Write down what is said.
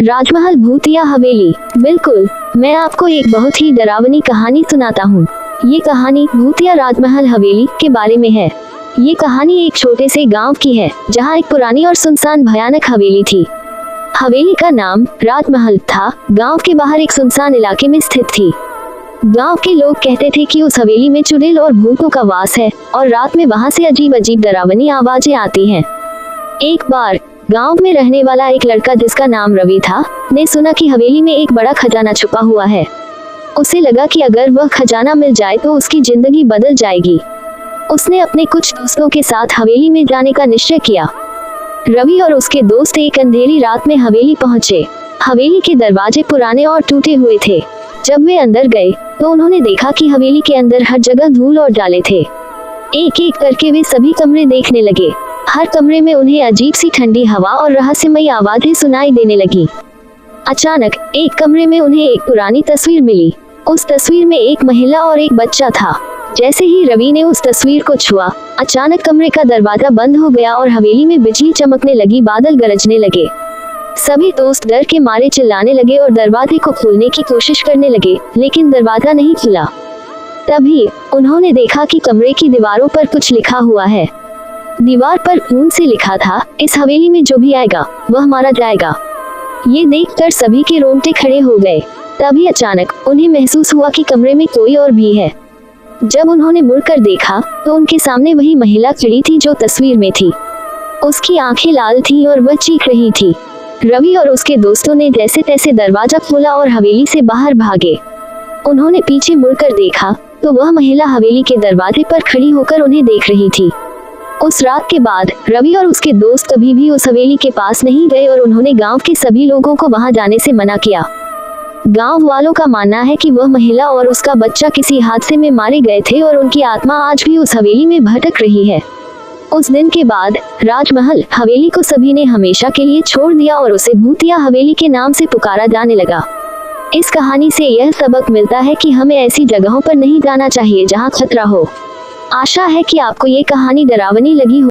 राजमहल भूतिया हवेली। बिल्कुल, मैं आपको एक बहुत ही डरावनी कहानी सुनाता हूँ। ये कहानी भूतिया राजमहल हवेली के बारे में है। ये कहानी एक छोटे से गांव की है, जहाँ एक पुरानी और सुनसान भयानक हवेली थी। हवेली का नाम राजमहल था। गांव के बाहर एक सुनसान इलाके में स्थित थी। गांव के लोग कहते थे कि उस हवेली में चुड़ैल और भूतों का वास है और रात में वहां से अजीब अजीब डरावनी आवाजें आती हैं। एक बार गांव में रहने वाला एक लड़का जिसका नाम रवि था, ने सुना कि हवेली में एक बड़ा खजाना छुपा हुआ है। उसे लगा कि अगर वह खजाना मिल जाए तो उसकी जिंदगी बदल जाएगी। उसने अपने कुछ दोस्तों के साथ हवेली में जाने का निश्चय किया। रवि और उसके दोस्त एक अंधेरी रात में हवेली पहुंचे। हवेली के दरवाजे पुराने और टूटे हुए थे। जब वे अंदर गए तो उन्होंने देखा कि हवेली के अंदर हर जगह धूल और डाले थे। एक एक करके वे सभी कमरे देखने लगे। हर कमरे में उन्हें अजीब सी ठंडी हवा और रहस्यमयी आवाजें सुनाई देने लगी। अचानक एक कमरे में उन्हें एक पुरानी तस्वीर मिली। उस तस्वीर में एक महिला और एक बच्चा था। जैसे ही रवि ने उस तस्वीर को छुआ, अचानक कमरे का दरवाजा बंद हो गया और हवेली में बिजली चमकने लगी, बादल गरजने लगे। सभी दोस्त डर के मारे चिल्लाने लगे और दरवाजे को खोलने की कोशिश करने लगे, लेकिन दरवाजा नहीं खुला। तभी उन्होंने देखा कि कमरे की दीवारों पर कुछ लिखा हुआ है। दीवार पर खून से लिखा था, इस हवेली में जो भी आएगा वह मारा जाएगा। ये देखकर सभी के रोंगटे खड़े हो गए। तभी अचानक उन्हें महसूस हुआ कि कमरे में कोई और भी है। जब उन्होंने मुड़कर देखा तो उनके सामने वही महिला खड़ी थी जो तस्वीर में थी। उसकी आंखें लाल थीं और वह चीख रही थी। रवि और उसके दोस्तों ने जैसे तैसे दरवाजा खोला और हवेली से बाहर भागे। उन्होंने पीछे मुड़कर देखा तो वह महिला हवेली के दरवाजे पर खड़ी होकर उन्हें देख रही थी। उस रात के बाद रवि और उसके दोस्त कभी भी उस हवेली के पास नहीं गए और उन्होंने गांव के सभी लोगों को वहां जाने से मना किया। गांव वालों का मानना है कि वह महिला और उसका बच्चा किसी हादसे में मारे गए थे और उनकी आत्मा आज भी उस हवेली में भटक रही है। उस दिन के बाद राजमहल हवेली को सभी ने हमेशा के लिए छोड़ दिया और उसे भूतिया हवेली के नाम से पुकारा जाने लगा। इस कहानी से यह सबक मिलता है कि हमें ऐसी जगहों पर नहीं जाना चाहिए जहां खतरा हो। आशा है कि आपको ये कहानी डरावनी लगी हो।